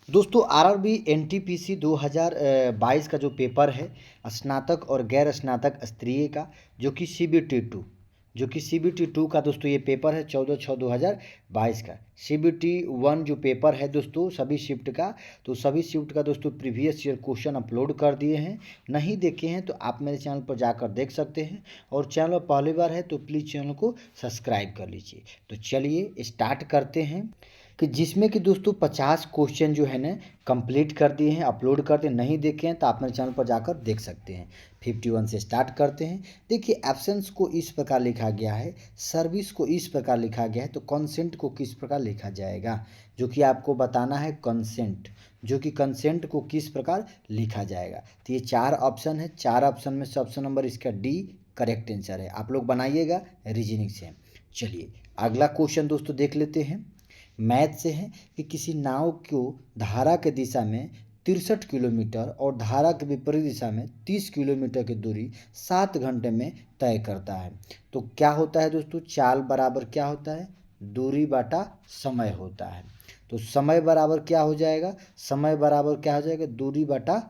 दोस्तों RRB NTPC 2022 का जो पेपर है स्नातक और गैर स्नातक स्तरीय का जो कि सीबीटी 2 का दोस्तों ये पेपर है 14/6/2022 का। सीबीटी 1 जो पेपर है दोस्तों सभी शिफ्ट का, तो सभी शिफ्ट का दोस्तों प्रीवियस ईयर क्वेश्चन अपलोड कर दिए हैं। नहीं देखे हैं तो आप मेरे चैनल पर जाकर देख सकते हैं, और चैनल पहली बार है तो प्लीज़ चैनल को सब्सक्राइब कर लीजिए। तो चलिए स्टार्ट करते हैं कि जिसमें कि दोस्तों 50 क्वेश्चन जो है ना कंप्लीट कर दिए हैं, अपलोड कर दिए। नहीं देखे हैं तो आप मेरे चैनल पर जाकर देख सकते हैं। 51 से स्टार्ट करते हैं। देखिए एब्सेंस को इस प्रकार लिखा गया है, सर्विस को इस प्रकार लिखा गया है, तो कंसेंट को किस प्रकार लिखा जाएगा, जो कि आपको बताना है कंसेंट, जो कि कंसेंट को किस प्रकार लिखा जाएगा। तो ये 4 ऑप्शन है, 4 ऑप्शन में से ऑप्शन नंबर इसका डी करेक्ट आंसर है। आप लोग बनाइएगा रीजनिंग से। चलिए अगला क्वेश्चन दोस्तों देख लेते हैं। मैथ से है कि किसी नाव को धारा के दिशा में 63 किलोमीटर और धारा के विपरीत दिशा में 30 किलोमीटर की दूरी 7 घंटे में तय करता है, तो क्या होता है दोस्तों, चाल बराबर क्या होता है, दूरी बटा समय होता है। तो समय बराबर क्या हो जाएगा, समय बराबर क्या हो जाएगा, दूरी बटा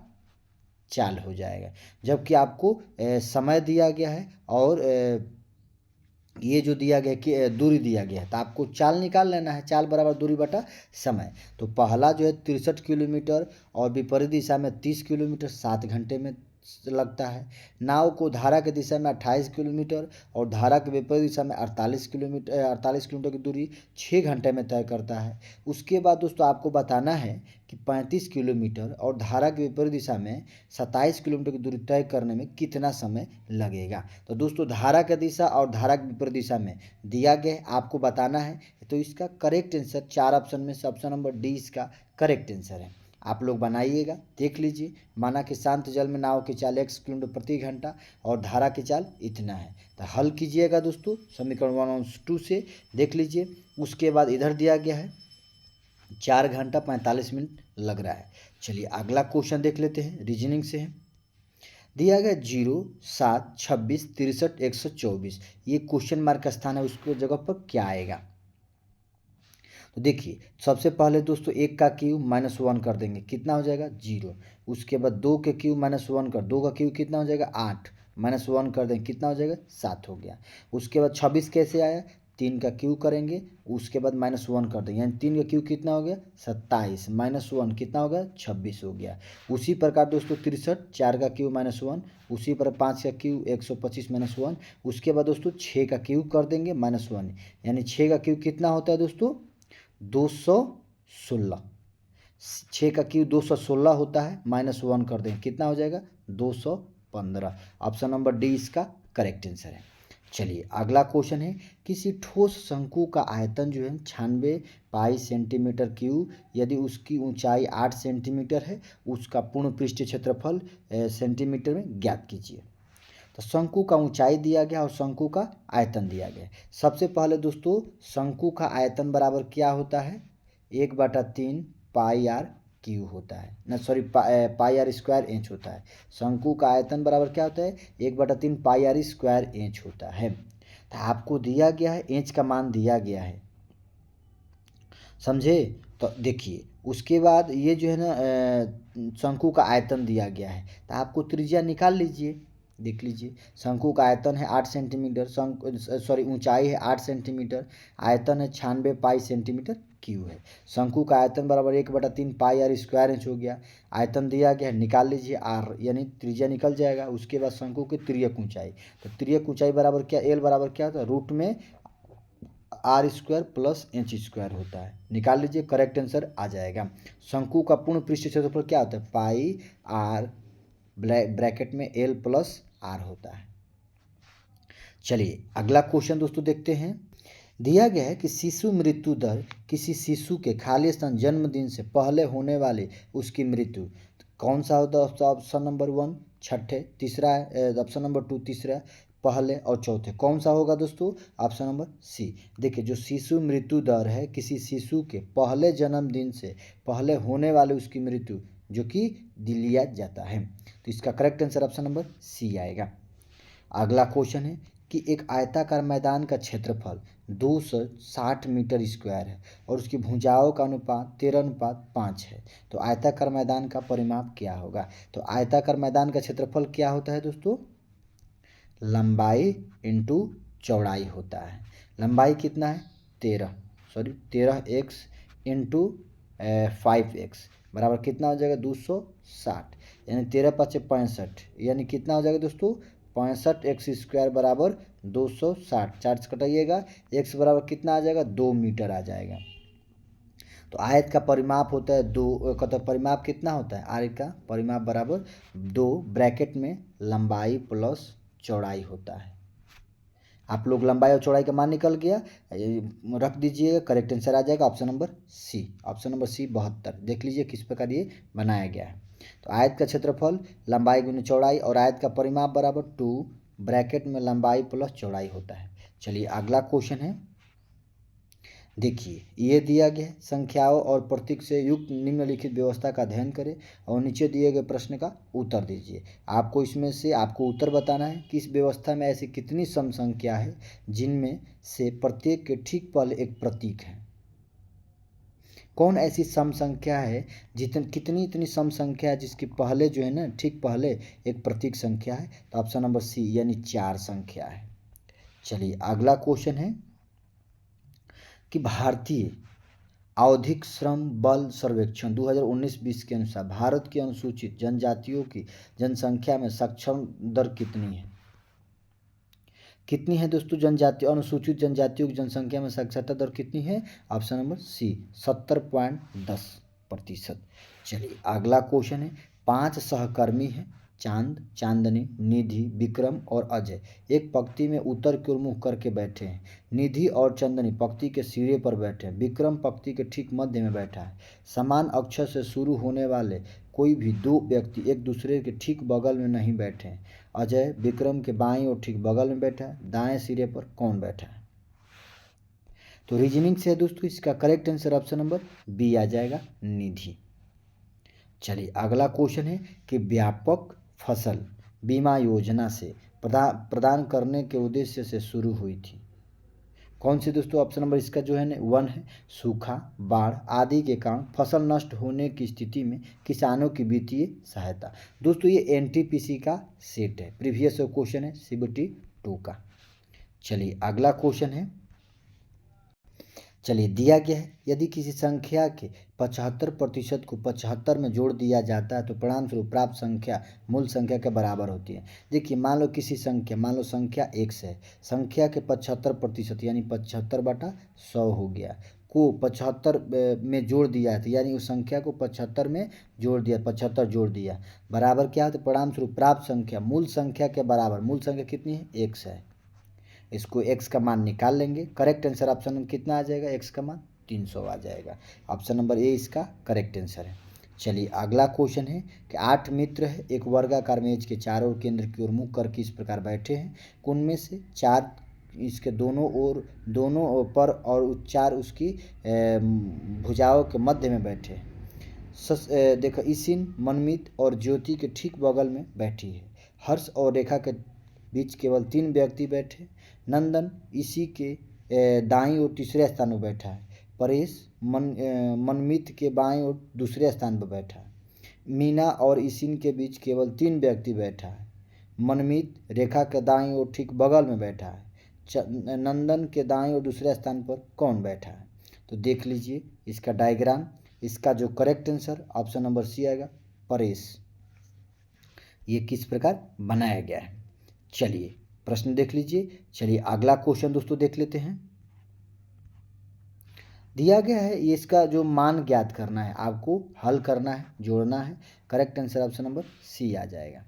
चाल हो जाएगा। जबकि आपको समय दिया गया है और ये जो दिया गया कि दूरी दिया गया है, तो आपको चाल निकाल लेना है, चाल बराबर दूरी बटा समय। तो पहला जो है 63 किलोमीटर और विपरीत दिशा में 30 किलोमीटर 7 घंटे में लगता है। नाव को धारा के दिशा में 28 किलोमीटर और धारा के विपरीत दिशा में 48 किलोमीटर की दूरी 6 घंटे में तय करता है। उसके बाद दोस्तों आपको बताना है कि 35 किलोमीटर और धारा के विपरीत दिशा में 27 किलोमीटर की दूरी तय करने में कितना समय लगेगा। तो दोस्तों धारा का दिशा और धारा के विपरीत दिशा में दिया गया है, आपको बताना है। तो इसका करेक्ट आंसर 4 ऑप्शन में से ऑप्शन नंबर डी इसका करेक्ट आंसर है। आप लोग बनाइएगा, देख लीजिए। माना कि शांत जल में नाव की चाल x किलोमीटर प्रति घंटा और धारा की चाल इतना है, तो हल कीजिएगा दोस्तों समीकरण 1/2 से, देख लीजिए। उसके बाद इधर दिया गया है 4 घंटा 45 मिनट लग रहा है। चलिए अगला क्वेश्चन देख लेते हैं, रीजनिंग से है। दिया गया 0, 7, 26, 63, 124, ये क्वेश्चन मार्क का स्थान है, उसको जगह पर क्या आएगा। तो देखिए सबसे पहले दोस्तों 1 का क्यूब -1 कर देंगे, कितना हो जाएगा 0। उसके बाद 2 के क्यूब -1 कर, 2 का क्यूब कितना हो जाएगा 8, -1 कर देंगे, कितना हो जाएगा 7 हो गया। उसके बाद 26 कैसे आया, 3 का क्यूब करेंगे, उसके बाद -1 कर देंगे, यानी 3 का क्यूब कितना हो गया 27, -1 कितना हो गया 26 हो गया। उसी प्रकार दोस्तों 63, 4 का क्यूब -1, उसी पर 5 का क्यूब 125 -1, उसके बाद दोस्तों 6 का क्यूब कर देंगे -1, यानी 6 का क्यूब कितना होता है दोस्तों 216। 6 का क्यूब 216 होता है, -1 कर देंगे, कितना हो जाएगा 215। ऑप्शन नंबर डी इसका करेक्ट आंसर है। चलिए अगला क्वेश्चन है, किसी ठोस शंकु का आयतन जो है 96 पाई सेंटीमीटर क्यूब, यदि उसकी ऊंचाई 8 सेंटीमीटर है, उसका पूर्ण पृष्ठ क्षेत्रफल सेंटीमीटर में ज्ञात कीजिए। तो शंकु का ऊंचाई दिया गया और शंकु का आयतन दिया गया। सबसे पहले दोस्तों शंकु का आयतन बराबर क्या होता है, 1/3 पाई आर क्यू होता है ना, sorry pi r square inch होता है। शंकु का आयतन बराबर क्या होता है 1/3 पाई आर स्क्वायर इंच होता है। तो आपको दिया गया है, इंच का मान दिया गया है, समझे। तो देखिए उसके बाद ये जो है ना शंकु का आयतन दिया गया है, तो आपको त्रिज्या निकाल लीजिए। देख लीजिए शंकु का आयतन है 8 सेंटीमीटर, ऊंचाई है 8 सेंटीमीटर, आयतन है 96 पाई सेंटीमीटर क्यू है। शंकु का आयतन बराबर 1/3 पाई आर स्क्वायर इंच हो गया। आयतन दिया गया है, निकाल लीजिए आर, यानी त्रिज्या निकल जाएगा। उसके बाद शंकु की तिर्यक ऊंचाई, तो तिर्यक ऊंचाई बराबर क्या, एल बराबर क्या होता है रूट में r square plus h square होता है, निकाल लीजिए, करेक्ट आंसर आ जाएगा। शंकु का पूर्ण पृष्ठ क्षेत्रफल क्या होता है, पाई आर ब्रैकेट में एल प्लस आर होता है। चलिए अगला क्वेश्चन दोस्तों देखते हैं। दिया गया है कि शिशु मृत्यु दर किसी शिशु के खालिस्तान जन्मदिन से पहले होने वाली उसकी मृत्यु कौन सा होता है, ऑप्शन नंबर 1 छठे, तीसरा है ऑप्शन नंबर 2 तीसरा, पहले और चौथे कौन सा होगा दोस्तों, ऑप्शन नंबर सी। देखिए जो शिशु मृत्यु दर है किसी शिशु के पहले जन्मदिन से पहले होने वाले उसकी मृत्यु जो कि लिया जाता है, तो इसका correct answer option number C आएगा। अगला क्वेश्चन है, कि एक आयताकार मैदान का क्षेत्रफल 260 मीटर स्क्वायर है और उसकी भुजाओं का अनुपात 13:5 है, तो आयताकार मैदान का परिमाप क्या होगा। तो आयताकार मैदान का क्षेत्रफल क्या होता है दोस्तों, लंबाई इंटू चौड़ाई होता है। लंबाई कितना है 13x इंटू 5x बराबर कितना हो जाएगा 260, यानी 13×5 = 65, यानी कितना हो जाएगा दोस्तों 65x² बराबर 260। 4 से कटाइएगा, x बराबर कितना आ जाएगा 2 मीटर आ जाएगा। तो आयत का परिमाप होता है 2 का, परिमाप कितना होता है, आयत का परिमाप बराबर 2 ब्रैकेट में लंबाई प्लस चौड़ाई होता है। आप लोग लंबाई और चौड़ाई का मान निकल गया, रख दीजिएगा, करेक्ट आंसर आ जाएगा option number C. Option number C 72। देख लीजिए किस प्रकार ये बनाया गया है। तो आयत का क्षेत्रफल लंबाई गुना चौड़ाई और आयत का परिमाप बराबर 2 ब्रैकेट में लंबाई प्लस चौड़ाई होता है। चलिए अगला क्वेश्चन है, देखिए ये दिया गया है, संख्याओं और प्रतीक से युक्त निम्नलिखित व्यवस्था का अध्ययन करें और नीचे दिए गए प्रश्न का उत्तर दीजिए। आपको इसमें से आपको उत्तर बताना है कि इस व्यवस्था में ऐसी कितनी सम संख्या है जिनमें से प्रत्येक के ठीक पहले एक प्रतीक है। कौन ऐसी सम संख्या है कितनी इतनी सम संख्या है जिसके पहले जो है ना, ठीक पहले एक प्रतीक संख्या है। तो ऑप्शन नंबर सी यानी 4 संख्या है। चलिए अगला क्वेश्चन है कि भारतीय आवधिक श्रम बल सर्वेक्षण 2019-20 के अनुसार भारत की अनुसूचित जनजातियों की जनसंख्या में सक्षम दर कितनी है। कितनी है दोस्तों जनजाति, अनुसूचित जनजातियों की जनसंख्या में साक्षरता दर कितनी है, ऑप्शन नंबर सी 70.10%। चलिए अगला क्वेश्चन है, 5 सहकर्मी हैं चांद, चांदनी, निधि, विक्रम और अजय एक पंक्ति में उत्तर की ओर मुख करके बैठे हैं। निधि और चंदनी पंक्ति के सिरे पर बैठे हैं, विक्रम पंक्ति के ठीक मध्य में बैठा है। समान अक्षर से शुरू होने वाले कोई भी दो व्यक्ति एक दूसरे के ठीक बगल में नहीं बैठे हैं। अजय विक्रम के बाईं ओर ठीक बगल में बैठा है, दाएं सिरे पर कौन बैठा है। तो रीजनिंग से दोस्तों इसका correct answer option number B आ जाएगा, निधि। चलिए अगला क्वेश्चन है कि व्यापक फसल बीमा योजना से प्रदान करने के उद्देश्य से शुरू हुई थी। कौन सी दोस्तों, ऑप्शन नंबर इसका जो है 1 है, सूखा, बाढ़ आदि के कारण फसल नष्ट होने की स्थिति में किसानों की वित्तीय सहायता। दोस्तों ये एनटीपीसी का सेट है, प्रीवियस क्वेश्चन है सीबीटी 2 का। चलिए अगला क्वेश्चन है, चलिए दिया गया है यदि किसी संख्या के 75% को 75 में जोड़ दिया जाता है तो परिणामस्वरूप प्राप्त संख्या मूल संख्या के बराबर होती है। देखिए मान लो किसी संख्या, मान लो संख्या x है, संख्या के 75% यानी 75/100 हो गया को 75 में जोड़ दिया था, यानी उस संख्या को 75 में जोड़ दिया, 75 जोड़ दिया, बराबर क्या होता है, परिणामस्वरूप प्राप्त संख्या मूल संख्या के बराबर। मूल संख्या कितनी है, x है, इसको x का मान निकाल लेंगे। करेक्ट आंसर ऑप्शन में कितना आ जाएगा, x का मान 300 आ जाएगा। ऑप्शन नंबर ए इसका करेक्ट आंसर है। चलिए अगला क्वेश्चन है कि 8 मित्र है एक वर्गाकार मेज के चारों ओर केंद्र की ओर मुख करके इस प्रकार बैठे हैं। उनमें से 4 इसके दोनों पर और 4 उसकी भुजाओं के मध्य में बैठे हैं। देखो ईशिन, मनमीत और ज्योति के ठीक बगल में बैठी है। हर्ष और रेखा के बीच केवल 3 व्यक्ति बैठे। नंदन इसी के दाईं ओर तीसरे स्थान पर बैठा है। परेश मनमीत के बाईं ओर दूसरे स्थान पर बैठा है। मीना और ईशिन के बीच केवल 3 व्यक्ति बैठा है। मनमीत रेखा के दाईं ओर ठीक बगल में बैठा है। नंदन के दाईं ओर दूसरे स्थान पर कौन बैठा है। तो देख लीजिए इसका डायग्राम, इसका जो correct answer option number C आएगा, परेश। ये किस प्रकार बनाया गया है। चलिए प्रश्न देख लीजिए। चलिए अगला क्वेश्चन दोस्तों देख लेते हैं। दिया गया है ये इसका जो मान ज्ञात करना है, आपको हल करना है, जोड़ना है। Correct answer option number C आ जाएगा।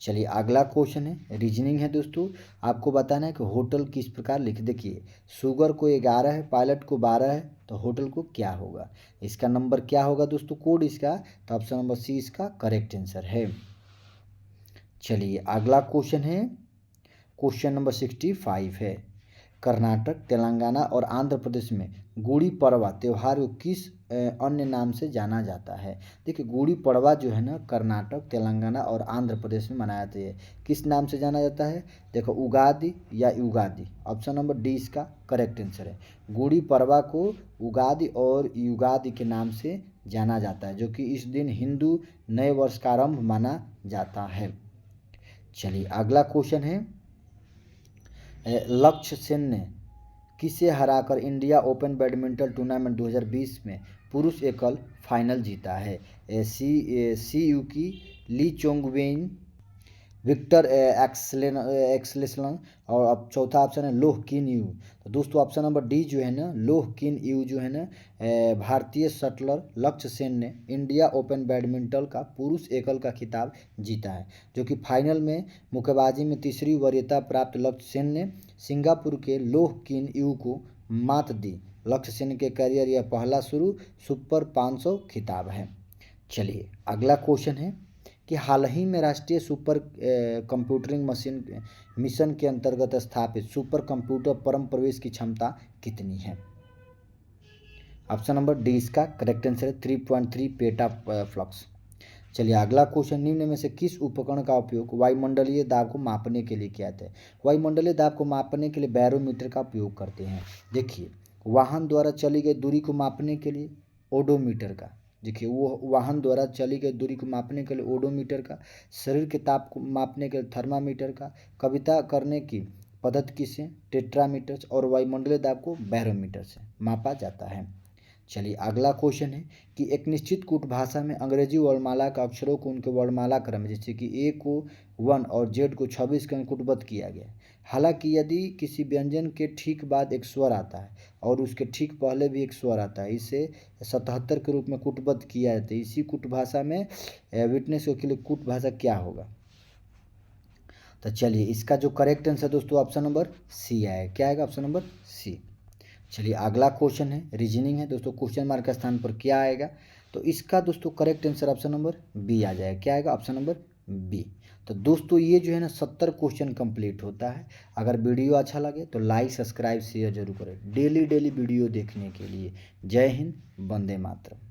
चलिए अगला क्वेश्चन है, रीजनिंग है दोस्तों। आपको बताना है कि होटल किस प्रकार लिख, देखिए शुगर को 11 है, पायलट को 12 है, तो होटल को क्या होगा, इसका नंबर क्या होगा दोस्तों, कोड इसका। तो ऑप्शन नंबर सी इसका करेक्ट आंसर है। चलिए अगला क्वेश्चन है, क्वेश्चन नंबर 65 है। कर्नाटक, तेलंगाना और आंध्र प्रदेश में गुड़ी पड़वा त्यौहार को किस अन्य नाम से जाना जाता है? देखिए, गुड़ी पड़वा जो है ना कर्नाटक, तेलंगाना और आंध्र प्रदेश में मनाया जाता है। किस नाम से जाना जाता है? देखो, उगादि या युगादि। ऑप्शन नंबर डी इसका करेक्ट आंसर है। गुड़ी पड़वा को उगादि और युगादि के नाम से जाना जाता है, जो कि इस दिन हिंदू नए वर्ष का आरंभ माना जाता है। चलिए अगला क्वेश्चन है, लक्ष्य सेन ने किसे हराकर इंडिया ओपन बैडमिंटन टूर्नामेंट 2020 में पुरुष एकल फाइनल जीता है? सी यू की, ली चोंगवेन, विक्टर एक्सलेसन और अब चौथा ऑप्शन है लोह किन यू। तो दोस्तों ऑप्शन नंबर डी जो है ना लोह किन यू जो है ना भारतीय शटलर लक्ष्य सेन ने इंडिया ओपन बैडमिंटन का पुरुष एकल का खिताब जीता है, जो कि फाइनल में मुक्केबाजी में तीसरी वरीयता प्राप्त लक्ष्य सेन ने सिंगापुर के लोह किन यू को मात दी। लक्ष्य सेन के करियर यह पहला सुपर 500 खिताब है। चलिए अगला क्वेश्चन है कि हाल ही में राष्ट्रीय सुपर कंप्यूटरिंग मिशन के अंतर्गत स्थापित सुपर कंप्यूटर परम प्रवेश की क्षमता कितनी है? ऑप्शन नंबर डी इसका करेक्ट आंसर है 3.3 पेटा फ्लक्स। चलिए अगला क्वेश्चन, निम्न में से किस उपकरण का उपयोग वायुमंडलीय दाब को मापने के लिए किया जाता है? वायुमंडलीय दाब को मापने के लिए बैरोमीटर का उपयोग करते हैं। देखिए, वाहन द्वारा चली गई दूरी को मापने के लिए ओडोमीटर का, देखिए वो वाहन द्वारा चली गई दूरी को मापने के लिए ओडोमीटर का, शरीर के ताप को मापने के लिए थर्मामीटर का, कविता करने की पद्धति से टेट्रामीटर और वायुमंडलीय दाब को बैरोमीटर से मापा जाता है। चलिए अगला क्वेश्चन है कि एक निश्चित कूट भाषा में अंग्रेजी वर्णमाला का अक्षरों को उनके वर्णमाला क्रम में, जैसे कि ए को 1 और जेड को 26 के कूटबद्ध किया गया। हालांकि यदि किसी व्यंजन के ठीक बाद एक स्वर आता है और उसके ठीक पहले भी एक स्वर आता है, इसे 77 के रूप में कूटबद्ध किया जाता है। इसी कूट भाषा में विटनेस के लिए कूट भाषा क्या होगा? तो चलिए इसका जो करेक्ट आंसर दोस्तों ऑप्शन नंबर सी आएगा। क्या आएगा? Option number C. चलिए अगला क्वेश्चन है, रीजनिंग है दोस्तों, क्वेश्चन मार्क के स्थान पर क्या आएगा? तो इसका दोस्तों correct answer option number B आ जाएगा। क्या आएगा? Option number B. तो दोस्तों ये जो है ना 70 क्वेश्चन कंप्लीट होता है। अगर वीडियो अच्छा लगे तो लाइक सब्सक्राइब शेयर जरूर करें डेली वीडियो देखने के लिए। जय हिंद, वंदे मातरम।